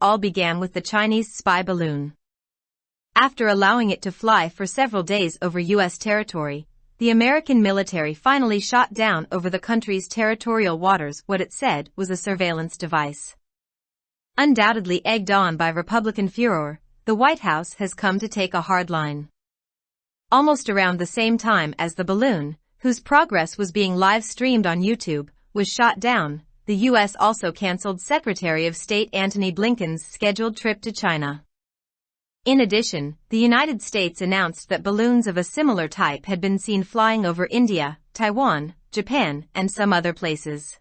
all began with the Chinese spy balloon. After allowing it to fly for several days over U.S. territory, the American military finally shot down over the country's territorial waters what it said was a surveillance device. Undoubtedly egged on by Republican furore, the White House has come to take a hard line. Almost around the same time as the balloon, whose progress was being live-streamed on YouTube, was shot down, the U.S. also canceled Secretary of State Antony Blinken's scheduled trip to China. In addition, the United States announced that balloons of a similar type had been seen flying over India, Taiwan, Japan, and some other places.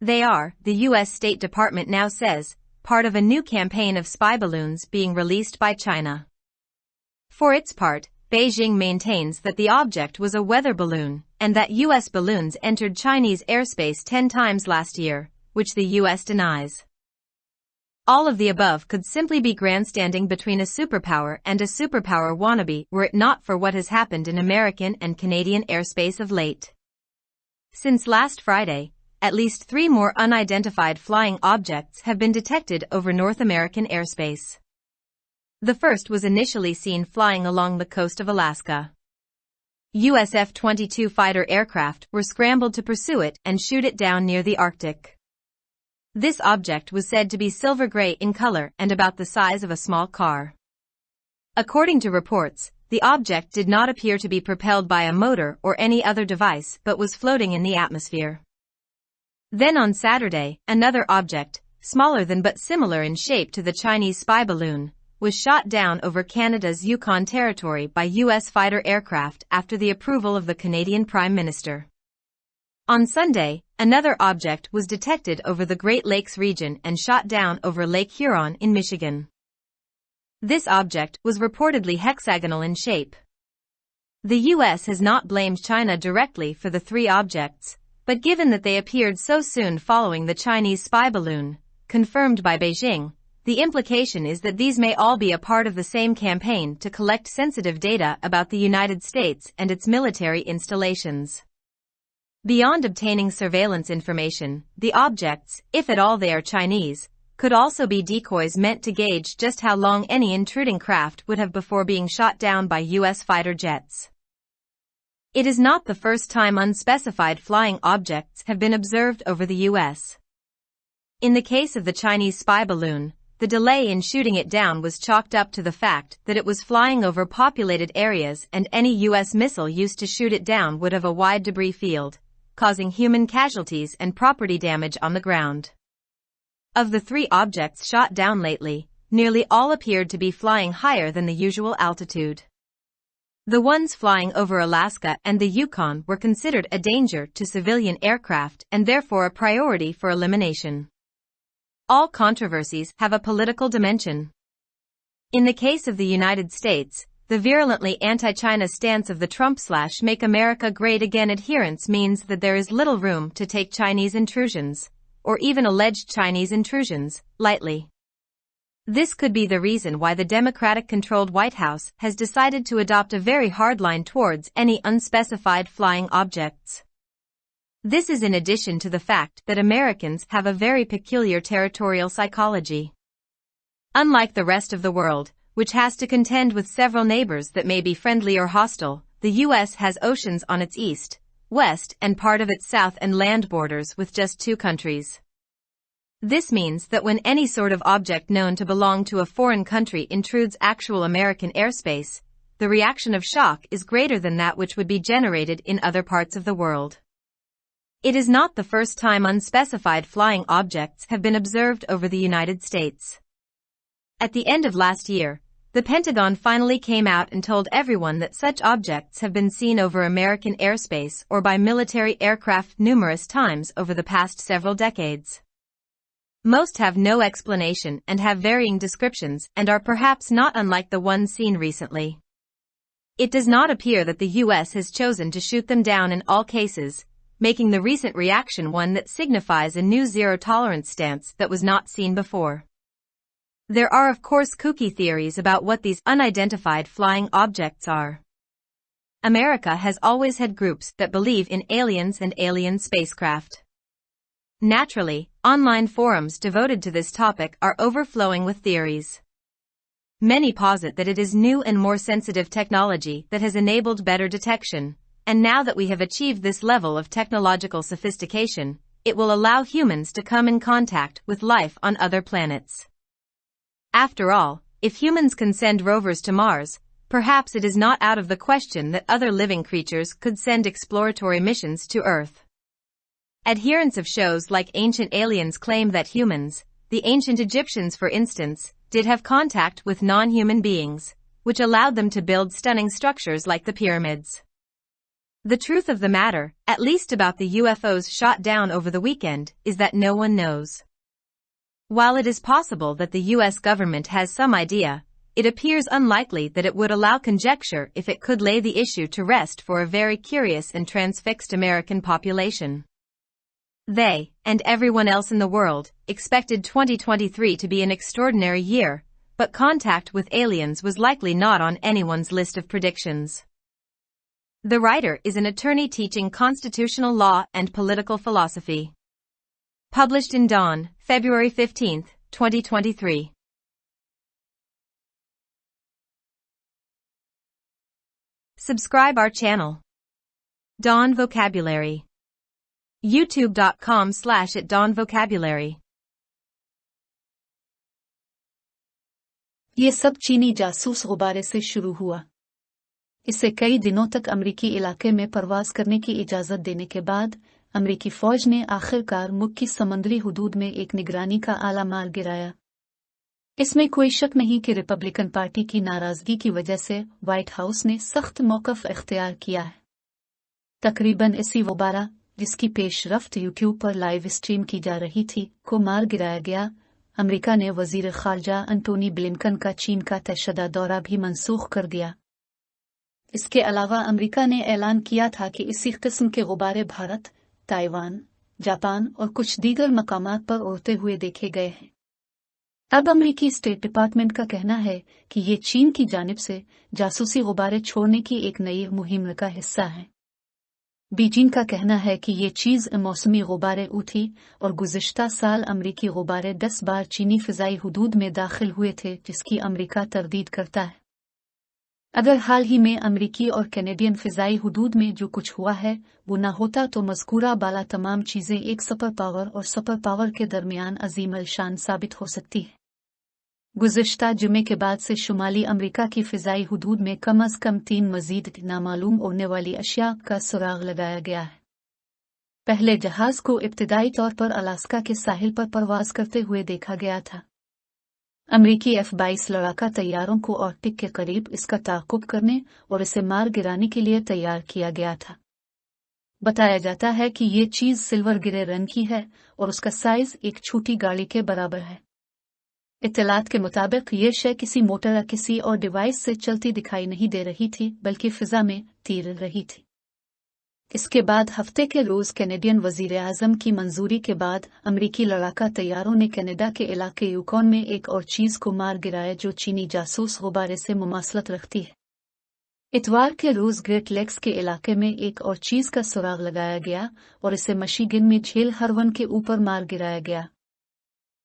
They are, the U.S. State Department now says, part of a new campaign of spy balloons being released by China. For its part, Beijing maintains that the object was a weather balloon, and that U.S. balloons entered Chinese airspace 10 times last year, which the U.S. denies. All of the above could simply be grandstanding between a superpower and a superpower wannabe were it not for what has happened in American and Canadian airspace of late. Since last Friday, at least 3 more unidentified flying objects have been detected over North American airspace. The first was initially seen flying along the coast of Alaska. US F-22 fighter aircraft were scrambled to pursue it and shoot it down near the Arctic. This object was said to be silver gray in color and about the size of a small car. According to reports, the object did not appear to be propelled by a motor or any other device but was floating in the atmosphere. Then on Saturday, another object, smaller than but similar in shape to the Chinese spy balloon, was shot down over Canada's Yukon Territory by U.S. fighter aircraft after the approval of the Canadian Prime Minister. On Sunday, another object was detected over the Great Lakes region and shot down over Lake Huron in Michigan. This object was reportedly hexagonal in shape. The U.S. has not blamed China directly for the 3 objects, but given that they appeared so soon following the Chinese spy balloon, confirmed by Beijing, the implication is that these may all be a part of the same campaign to collect sensitive data about the United States and its military installations. Beyond obtaining surveillance information, the objects, if at all they are Chinese, could also be decoys meant to gauge just how long any intruding craft would have before being shot down by U.S. fighter jets. It is not the first time unspecified flying objects have been observed over the U.S. In the case of the Chinese spy balloon, the delay in shooting it down was chalked up to the fact that it was flying over populated areas and any U.S. missile used to shoot it down would have a wide debris field, causing human casualties and property damage on the ground. Of the 3 objects shot down lately, nearly all appeared to be flying higher than the usual altitude. The ones flying over Alaska and the Yukon were considered a danger to civilian aircraft and therefore a priority for elimination. All controversies have a political dimension. In the case of the United States, the virulently anti-China stance of the Trump/Make America Great Again adherents means that there is little room to take Chinese intrusions, or even alleged Chinese intrusions, lightly. This could be the reason why the Democratic-controlled White House has decided to adopt a very hard line towards any unspecified flying objects. This is in addition to the fact that Americans have a very peculiar territorial psychology. Unlike the rest of the world, which has to contend with several neighbors that may be friendly or hostile, the U.S. has oceans on its east, west, and part of its south and land borders with just 2 countries. This means that when any sort of object known to belong to a foreign country intrudes actual American airspace, the reaction of shock is greater than that which would be generated in other parts of the world. It is not the first time unspecified flying objects have been observed over the United States. At the end of last year, the Pentagon finally came out and told everyone that such objects have been seen over American airspace or by military aircraft numerous times over the past several decades. Most have no explanation and have varying descriptions and are perhaps not unlike the ones seen recently. It does not appear that the U.S. has chosen to shoot them down in all cases, making the recent reaction one that signifies a new zero-tolerance stance that was not seen before. There are of course kooky theories about what these unidentified flying objects are. America has always had groups that believe in aliens and alien spacecraft. Naturally, online forums devoted to this topic are overflowing with theories. Many posit that it is new and more sensitive technology that has enabled better detection, and now that we have achieved this level of technological sophistication, it will allow humans to come in contact with life on other planets. After all, if humans can send rovers to Mars, perhaps it is not out of the question that other living creatures could send exploratory missions to Earth. Adherents of shows like Ancient Aliens claim that humans, the ancient Egyptians for instance, did have contact with non-human beings, which allowed them to build stunning structures like the pyramids. The truth of the matter, at least about the UFOs shot down over the weekend, is that no one knows. While it is possible that the US government has some idea, it appears unlikely that it would allow conjecture if it could lay the issue to rest for a very curious and transfixed American population. They, and everyone else in the world, expected 2023 to be an extraordinary year, but contact with aliens was likely not on anyone's list of predictions. The writer is an attorney teaching constitutional law and political philosophy. Published in Dawn, February 15, 2023. Subscribe our channel. Dawn Vocabulary. youtube.com/@dawnvocabulary. ये सब चीनी जासूस गुब्बारे से शुरू हुआ। इसे कई दिनों तक अमरीकी इलाके में परवाज करने की इजाजत देने के बाद अमरीकी फौज ने आखिरकार मुल्क की समुद्री हुदूद में एक निगरानी का आला मार गिराया। इसमें कोई शक नहीं कि रिपब्लिकन पार्टी की नाराजगी की वजह से व्हाइट हाउस ने सख्त मौक़िफ़ इख्तियार किया है। तकरीबन इसी गुब्बारा, जिसकी पेशरफ्त यूट्यूब पर लाइव स्ट्रीम की जा रही थी, को मार गिराया गया। अमेरिका ने वजीर खारजा एंटोनी ब्लिंकन का चीन का तयशुदा दौरा भी मनसूख कर दिया। इसके अलावा अमेरिका ने ऐलान किया था कि इसी किस्म के गुब्बारे भारत, ताइवान, जापान और कुछ दीगर मकामात पर उड़ते हुए देखे गए हैं। अब अमेरिकी स्टेट डिपार्टमेंट का कहना है कि ये चीन की जानिब से जासूसी गुब्बारे छोड़ने की एक नई मुहिम का हिस्सा है। बीजिंग का कहना है कि ये चीज़ मौसमी गुब्बारे उठी और गुज़िश्ता साल अमरीकी गुब्बारे 10 बार चीनी फ़िज़ाई हुदूद में दाखिल हुए थे, जिसकी अमरीका तरदीद करता है। अगर हाल ही में अमरीकी और कैनेडियन फ़िज़ाई हुदूद में जो कुछ हुआ है वो ना होता तो मज़कूरा बाला तमाम चीज़ें एक सुपर पावर और सुपर पावर के दरमियान अजीम अलशान साबित हो सकती है। गुज़िश्ता जुमे के बाद से शुमाली अमरीका की फ़िज़ाई हुदूद में कम अज़ कम 3 मज़ीद नामालूम उड़ने वाली अशिया का सुराग लगाया गया है। पहले जहाज़ को इब्तिदाई तौर पर अलास्का के साहिल पर परवाज करते हुए देखा गया था। अमरीकी F-22 लड़ाका तैयारों को आर्कटिक के करीब इसका ताक़ुब करने और इसे मार गिराने के लिए तैयार किया गया था। बताया जाता है कि ये चीज़ सिल्वर गिरे रंग की है और उसका साइज़ एक छोटी गाड़ी के बराबर है। इत्तलात के मुताबिक ये शय किसी मोटर या किसी और डिवाइस से चलती दिखाई नहीं दे रही थी, बल्कि फ़िज़ा में तीर रही थी। इसके बाद हफ्ते के रोज़ कैनेडियन वज़ीर आज़म की मंजूरी के बाद अमरीकी लड़ाका तैयारों ने कनाडा के इलाके यूकॉन में एक और चीज़ को मार गिराया जो चीनी जासूस गुब्बारे से मुमासलत रखती है। इतवार के रोज़ ग्रेट लेक्स के इलाके में एक और चीज़ का सुराग लगाया गया और इसे मिशिगन में झील हरवन के ऊपर मार गिराया गया।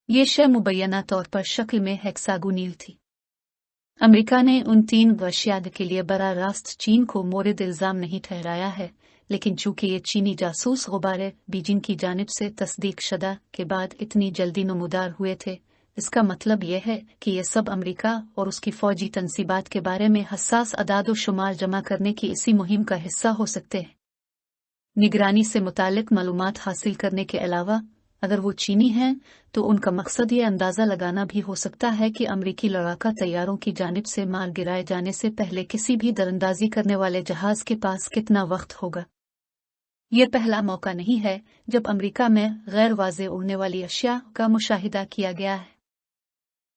ये शय मुबैना तौर पर शक्ल में हेक्सागोनल थी। अमेरिका ने उन 3 वर्षियाद के लिए बराह रास्त चीन को मोरिद इल्ज़ाम नहीं ठहराया है, लेकिन चूंकि ये चीनी जासूस गुब्बारे बीजिंग की जानिब से तस्दीक शुदा के बाद इतनी जल्दी नमूदार हुए थे, इसका मतलब यह है कि ये सब अमेरिका और उसकी फ़ौजी तनसीबात के बारे में हसास अदाद व शुमार जमा करने की इसी मुहिम का हिस्सा हो सकते हैं। निगरानी से मुतालिक मालूमात हासिल करने के अलावा अगर वो चीनी हैं तो उनका मकसद ये अंदाज़ा लगाना भी हो सकता है कि अमरीकी लड़ाका तैयारों की जानिब से मार गिराए जाने से पहले किसी भी दरअंदाजी करने वाले जहाज़ के पास कितना वक्त होगा। ये पहला मौका नहीं है जब अमरीका में गैर वाज़े उड़ने वाली अशिया का मुशाहिदा किया गया है।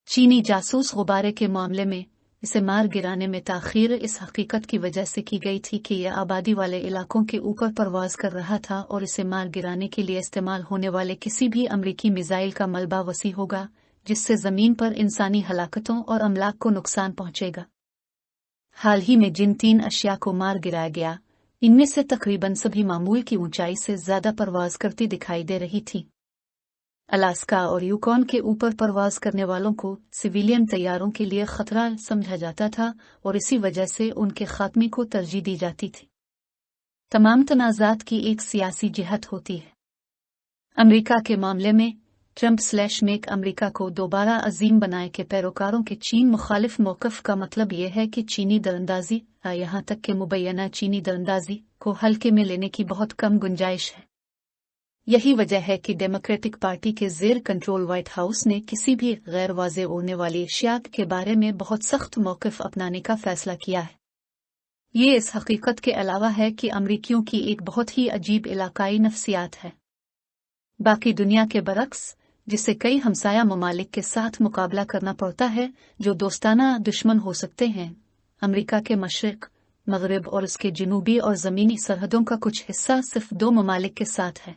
चीनी जासूस गुब्बारे के मामले में इसे मार गिराने में ताख़ीर इस हकीकत की वजह से की गई थी कि यह आबादी वाले इलाकों के ऊपर परवाज़ कर रहा था और इसे मार गिराने के लिए इस्तेमाल होने वाले किसी भी अमरीकी मिसाइल का मलबा वसी होगा, जिससे ज़मीन पर इंसानी हलाकतों और अमलाक को नुकसान पहुंचेगा। हाल ही में जिन 3 अशिया को मार गिराया गया, इनमें से तकरीबन सभी मामूल की ऊंचाई से ज़्यादा परवाज़ करती दिखाई दे रही थी। अलास्का और यूकॉन के ऊपर परवाज करने वालों को सिविलियन तैयारों के लिए खतरा समझा जाता था और इसी वजह से उनके खात्मे को तरजीह दी जाती थी। तमाम तनाज़ात की एक सियासी जिहत होती है। अमेरिका के मामले में ट्रंप/मेक अमेरिका को दोबारा अजीम बनाए के पैरोकारों के चीन मुखालिफ मौक़िफ़ का मतलब यह है कि चीनी दरअंदाजी यहाँ तक कि मुबैना चीनी दरअंदाजी को हल्के में लेने की बहुत कम गुंजाइश है। यही वजह है कि डेमोक्रेटिक पार्टी के ज़ेर कंट्रोल व्हाइट हाउस ने किसी भी गैर वाज़े उड़ने वाली अशिया के बारे में बहुत सख्त मौक़िफ़ अपनाने का फैसला किया है। ये इस हकीकत के अलावा है कि अमरीकियों की एक बहुत ही अजीब इलाकाई नफ्सियात है। बाकी दुनिया के बरक्स, जिसे कई हमसाया ममालिक के साथ मुकाबला करना पड़ता है जो दोस्ताना दुश्मन हो सकते हैं, अमरीका के मशरिक़, मगरिब और उसके जनूबी और ज़मीनी सरहदों का कुछ हिस्सा सिर्फ 2 ममालिक के साथ है।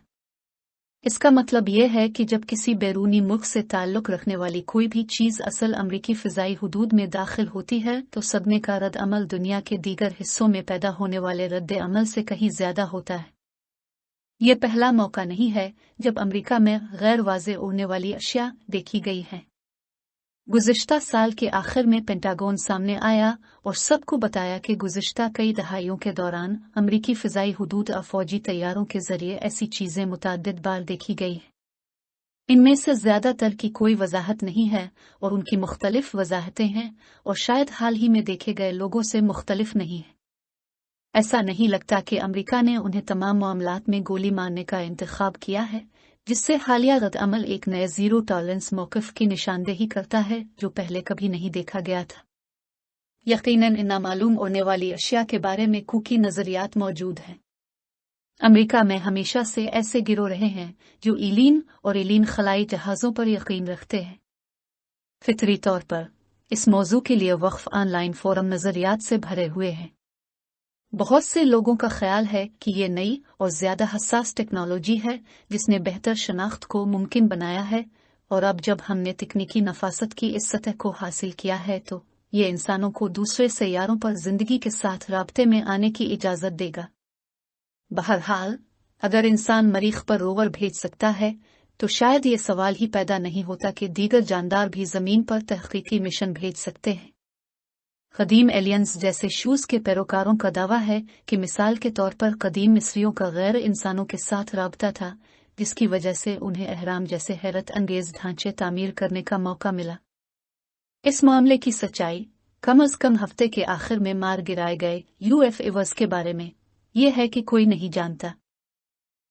इसका मतलब यह है कि जब किसी बैरूनी मुल्क से ताल्लुक़ रखने वाली कोई भी चीज़ असल अमरीकी फ़िज़ाई हुदूद में दाखिल होती है तो सदमे का रद्द अमल दुनिया के दीगर हिस्सों में पैदा होने वाले रद्द अमल से कहीं ज़्यादा होता है। ये पहला मौका नहीं है जब अमरीका में गैर वाज़े उड़ने वाली अशिया देखी गई है। गुज़िश्ता साल के आखिर में पेंटागन सामने आया और सबको बताया कि गुज़िश्ता कई दहाइयों के दौरान अमरीकी फ़िज़ाई हुदूद और फ़ौजी तैयारों के ज़रिए ऐसी चीज़ें मुतअद्दिद बार देखी गई हैं। इनमें से ज़्यादातर की कोई वजाहत नहीं है और उनकी मुख्तलिफ वजाहतें हैं और शायद हाल ही में देखे गए लोगों से मुख्तलिफ नहीं है। ऐसा नहीं लगता कि अमरीका ने उन्हें तमाम मामलात में गोली मारने का इंतखाब किया है, जिससे हालिया रद्द अमल एक नए ज़ीरो टॉलरेंस मौक़िफ़ की निशानदेही करता है जो पहले कभी नहीं देखा गया था। यकीनन इन नामालूम उड़ने वाली अशिया के बारे में कूकी नज़रियात मौजूद हैं। अमरीका में हमेशा से ऐसे गिरोह रहे हैं जो इलीन और इलीन खलाई जहाज़ों पर यकीन रखते हैं। फितरी तौर पर इस मौजू के लिए वक्फ ऑनलाइन फोरम नज़रियात से भरे हुए हैं। बहुत से लोगों का ख्याल है कि ये नई और ज़्यादा हसास टेक्नोलॉजी है जिसने बेहतर शनाख्त को मुमकिन बनाया है, और अब जब हमने तकनीकी नफासत की इस सतह को हासिल किया है तो ये इंसानों को दूसरे सैयारों पर ज़िंदगी के साथ राब्ते में आने की इजाज़त देगा। बहरहाल, अगर इंसान मरीख पर रोवर भेज सकता है तो शायद ये सवाल ही पैदा नहीं होता कि दीगर जानदार भी ज़मीन पर तहक़ीक़ी मिशन भेज सकते हैं। क़दीम एलियंस जैसे शूज़ के पैरोकारों का दावा है कि मिसाल के तौर पर क़दीम मिस्रियों का गैर इंसानों के साथ राब्ता था, जिसकी वजह से उन्हें अहराम जैसे हैरत अंगेज़ ढांचे तामीर करने का मौका मिला। इस मामले की सच्चाई कम अज़ कम हफ्ते के आखिर में मार गिराए गए UFOs के बारे में यह है कि कोई नहीं जानता।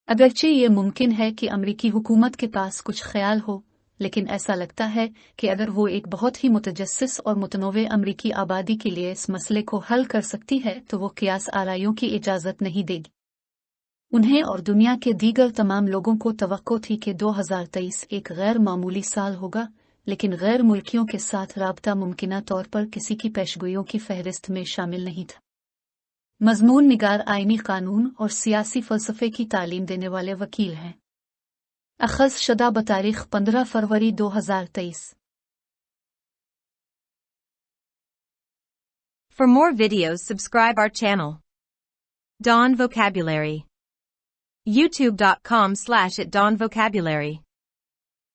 अगरचे ये मुमकिन है कि अमरीकी हुकूमत के पास कुछ ख्याल हो, लेकिन ऐसा लगता है कि अगर वो एक बहुत ही मुतजस्सिस और मुतनव्वे अमरीकी आबादी के लिए इस मसले को हल कर सकती है तो वो क़ियास आराइयों की इजाज़त नहीं देगी। उन्हें और दुनिया के दीगर तमाम लोगों को तवक्को थी कि 2023 एक गैर मामूली साल होगा, लेकिन गैर मुल्कियों के साथ राब्ता मुमकिना तौर पर किसी की पेशगोइयों की फहरिस्त में शामिल नहीं था। मज़मून निगार आईनी कानून और सियासी फ़लसफ़े की तालीम देने वाले वकील हैं। अख़ज़ शुदा बतारीख़ 15 फरवरी 2023। For more videos, subscribe our channel. Dawn Vocabulary. YouTube.com/@dawnvocabulary.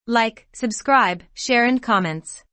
Like, subscribe, share and comments.